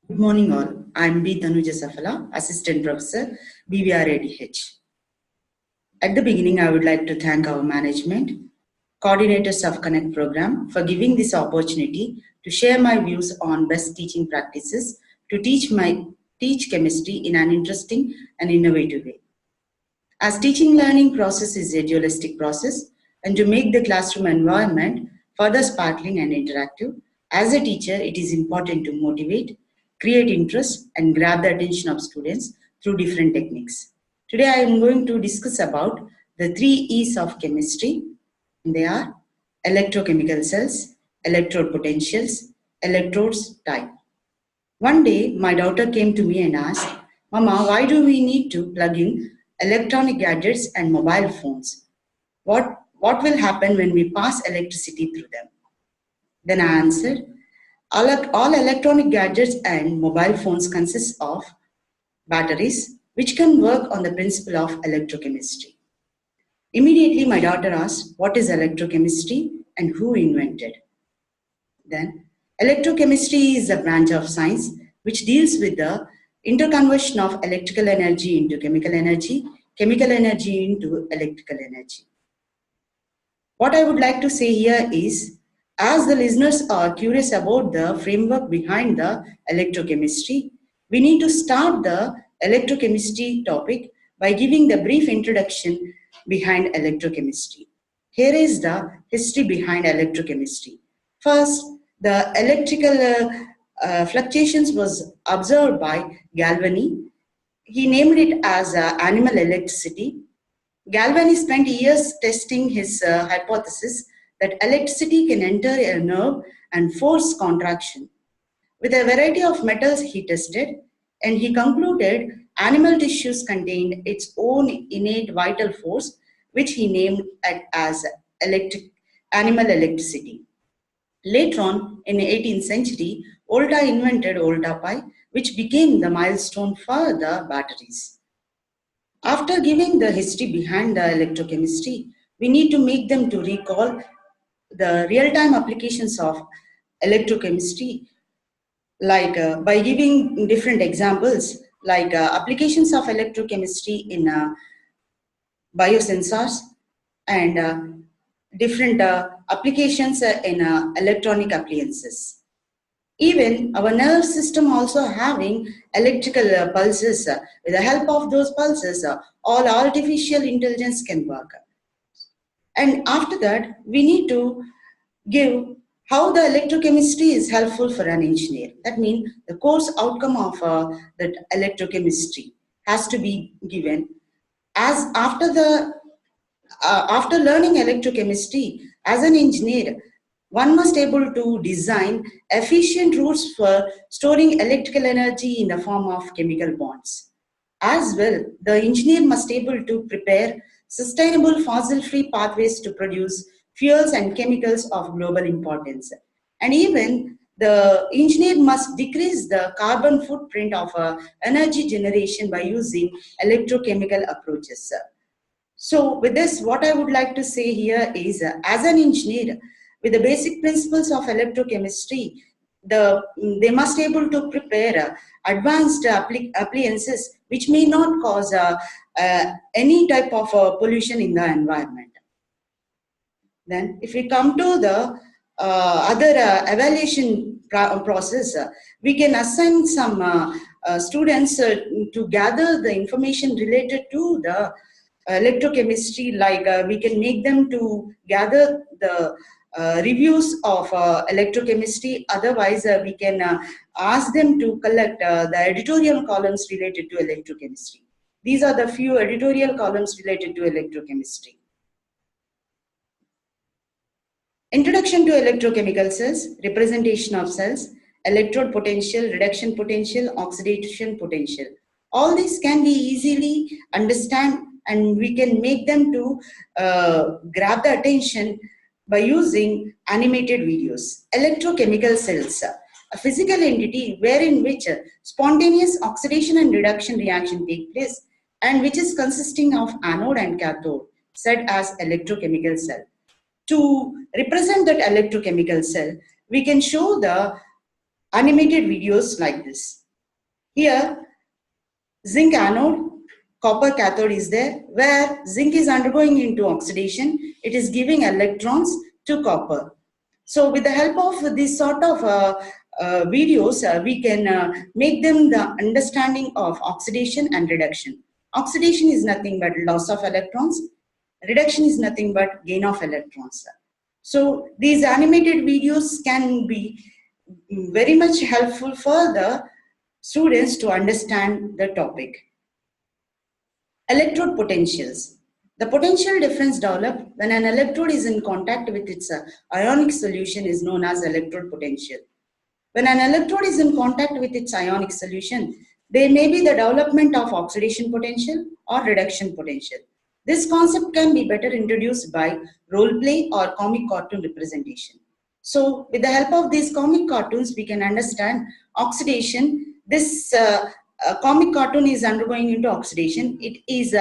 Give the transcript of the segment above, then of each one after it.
Good morning all. I am B. Tanuja Safala, Assistant Professor, BVR ADH. At the beginning, I would like to thank our management, coordinators of Connect program for giving this opportunity to share my views on best teaching practices to teach chemistry in an interesting and innovative way. As teaching learning process is a dualistic process, and to make the classroom environment further sparkling and interactive, as a teacher, it is important to motivate, create interest, and grab the attention of students through different techniques. Today, I am going to discuss about the 3 E's of chemistry. They are electrochemical cells, electrode potentials, electrodes type. One day, my daughter came to me and asked, Mama, why do we need to plug in electronic gadgets and mobile phones? What will happen when we pass electricity through them? Then I answered, all electronic gadgets and mobile phones consist of batteries which can work on the principle of electrochemistry. Immediately, my daughter asked, what is electrochemistry and who invented? Then, electrochemistry is a branch of science which deals with the interconversion of electrical energy into chemical energy into electrical energy. What I would like to say here is, as the listeners are curious about the framework behind the electrochemistry, we need to start the electrochemistry topic by giving the brief introduction behind electrochemistry. Here is the history behind electrochemistry. First, the electrical fluctuations was observed by Galvani. He named it as animal electricity. Galvani spent years testing his hypothesis that electricity can enter a nerve and force contraction. With a variety of metals he tested, and he concluded animal tissues contained its own innate vital force, which he named it as animal electricity. Later on, in the 18th century, Volta invented Volta Pi, which became the milestone for the batteries. After giving the history behind the electrochemistry, we need to make them to recall the real-time applications of electrochemistry, like by giving different examples, like applications of electrochemistry in biosensors and different applications in electronic appliances. Even our nerve system also having electrical pulses. With the help of those pulses, all artificial intelligence can work. And after that, we need to give how the electrochemistry is helpful for an engineer. That means the course outcome of that electrochemistry has to be given. As after learning electrochemistry, as an engineer, one must able to design efficient routes for storing electrical energy in the form of chemical bonds. As well, the engineer must able to prepare sustainable fossil-free pathways to produce fuels and chemicals of global importance. And even the engineer must decrease the carbon footprint of energy generation by using electrochemical approaches. So with this, what I would like to say here is, as an engineer, with the basic principles of electrochemistry, they must able to prepare advanced appliances which may not cause any type of pollution in the environment. Then, if we come to the other evaluation process, we can assign some students to gather the information related to the electrochemistry, like we can make them to gather the reviews of electrochemistry. Otherwise, we can ask them to collect the editorial columns related to electrochemistry. These are the few editorial columns related to electrochemistry. Introduction to electrochemical cells, representation of cells, electrode potential, reduction potential, oxidation potential. All these can be easily understood, and we can make them to grab the attention by using animated videos. Electrochemical cells, a physical entity wherein which spontaneous oxidation and reduction reaction take place, and which is consisting of anode and cathode, said as electrochemical cell. To represent that electrochemical cell, we can show the animated videos like this. Here, zinc anode, copper cathode is there, where zinc is undergoing into oxidation. It is giving electrons to copper. So with the help of this sort of videos, we can make them the understanding of oxidation and reduction. Oxidation is nothing but loss of electrons. Reduction is nothing but gain of electrons. So these animated videos can be very much helpful for the students to understand the topic. Electrode potentials. The potential difference developed when an electrode is in contact with its ionic solution is known as electrode potential. When an electrode is in contact with its ionic solution, there may be the development of oxidation potential or reduction potential. This concept can be better introduced by role play or comic cartoon representation. So with the help of these comic cartoons, we can understand oxidation. This comic cartoon is undergoing into oxidation. It is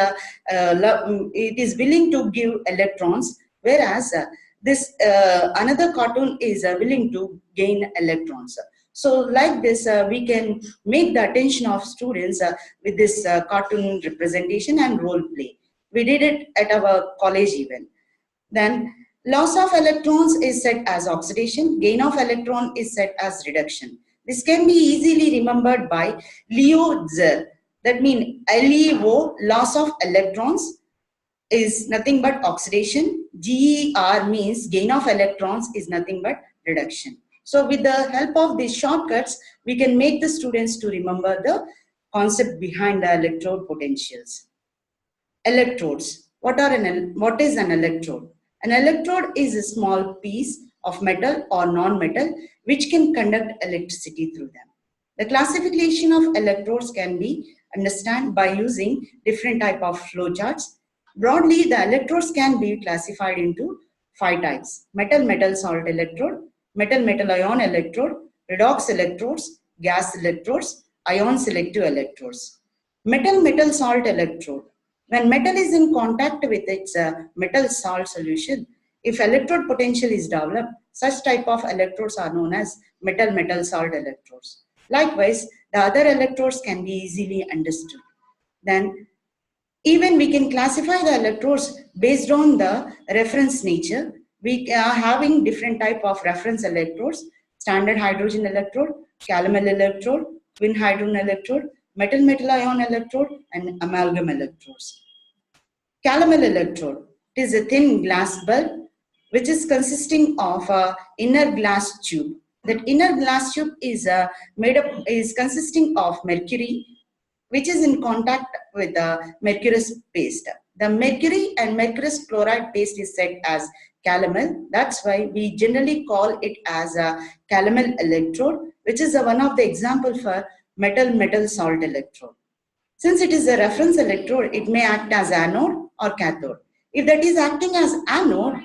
willing to give electrons, whereas this another cartoon is willing to gain electrons. So like this, we can make the attention of students with this cartoon representation and role play. We did it at our college even. Then loss of electrons is set as oxidation, gain of electron is set as reduction. This can be easily remembered by Leo-Zer. That means LEO, loss of electrons, is nothing but oxidation. GER means gain of electrons is nothing but reduction. So with the help of these shortcuts, we can make the students to remember the concept behind the electrode potentials. Electrodes. What is an electrode? An electrode is a small piece of metal or non-metal which can conduct electricity through them. The classification of electrodes can be understood by using different type of flowcharts. Broadly, the electrodes can be classified into 5 types: metal-metal salt electrode, metal-metal ion electrode, redox electrodes, gas electrodes, ion selective electrodes. Metal-metal salt electrode. When metal is in contact with its metal salt solution, if electrode potential is developed, such type of electrodes are known as metal-metal salt electrodes. Likewise, the other electrodes can be easily understood. Then, even we can classify the electrodes based on the reference nature. We are having different type of reference electrodes: standard hydrogen electrode, calomel electrode, twin hydrogen electrode, metal-metal ion electrode, and amalgam electrodes. Calomel electrode. It is a thin glass bulb which is consisting of an inner glass tube. That inner glass tube is consisting of mercury, which is in contact with the mercurous paste. The mercury and mercurous chloride paste is said as calomel. That's why we generally call it as a calomel electrode, which is one of the example for metal-metal salt electrode. Since it is a reference electrode, it may act as anode or cathode. If that is acting as anode,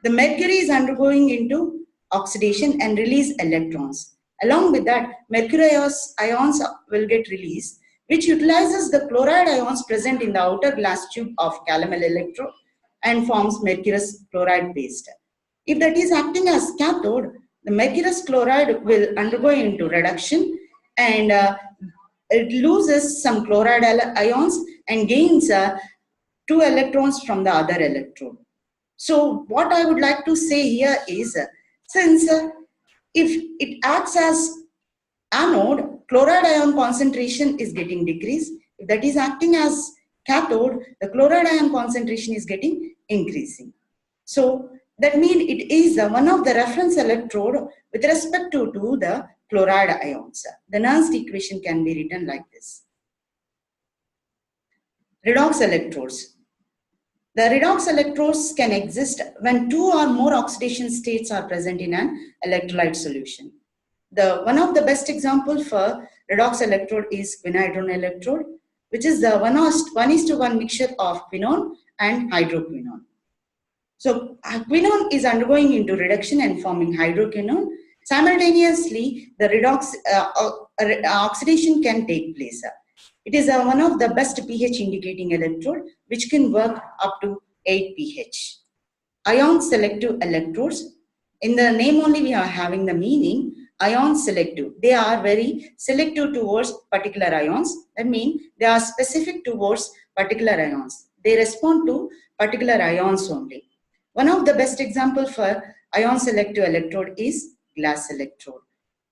the mercury is undergoing into oxidation and release electrons. Along with that, mercury ions will get released, which utilizes the chloride ions present in the outer glass tube of calomel electrode and forms mercurous chloride paste. If that is acting as cathode, the mercurous chloride will undergo into reduction and it loses some chloride ions and gains 2 electrons from the other electrode. So what I would like to say here is, since if it acts as anode, chloride ion concentration is getting decreased. If that is acting as cathode, the chloride ion concentration is getting increasing. So that means it is one of the reference electrode with respect to the chloride ions. The Nernst equation can be written like this. Redox electrodes. The redox electrodes can exist when 2 or more oxidation states are present in an electrolyte solution. One of the best example for redox electrode is quinidone electrode, which is the 1:1 mixture of quinone and hydroquinone. So quinone is undergoing into reduction and forming hydroquinone. Simultaneously, the redox oxidation can take place. It is one of the best pH indicating electrode, which can work up to 8 pH. Ion selective electrodes. In the name only we are having the meaning. ion selective. They are very selective towards particular ions. That means they are specific towards particular ions. They respond to particular ions only. One of the best example for ion selective electrode is glass electrode,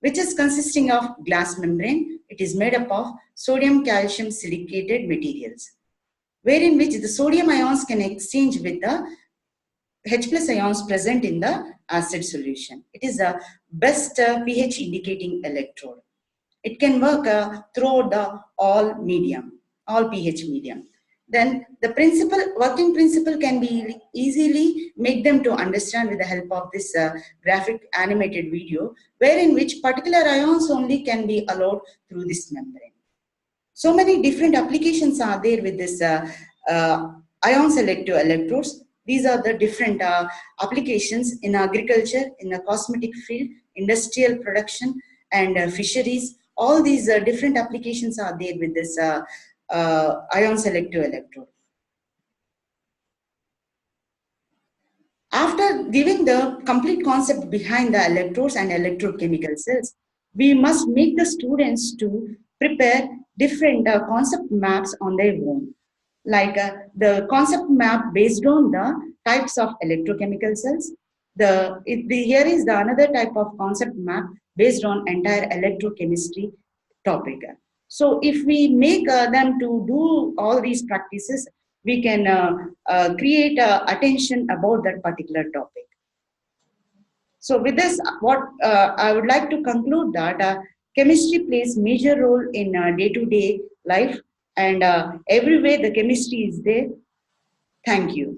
which is consisting of glass membrane. It is made up of sodium calcium silicated materials, wherein which the sodium ions can exchange with the H plus ions present in the acid solution. It is the best pH indicating electrode. It can work throughout the all medium, all pH medium. Then the working principle can be easily make them to understand with the help of this graphic animated video, wherein which particular ions only can be allowed through this membrane. So many different applications are there with this ion selective electrodes. These are the different applications in agriculture, in the cosmetic field, industrial production, and fisheries. All these different applications are there with this ion selective electrode. After giving the complete concept behind the electrodes and electrochemical cells, we must make the students to prepare different concept maps on their own. Like the concept map based on the types of electrochemical cells. Here is the another type of concept map based on entire electrochemistry topic. So if we make them to do all these practices, we can create attention about that particular topic. So with this, what I would like to conclude that chemistry plays major role in day-to-day life, and everywhere the chemistry is there. Thank you.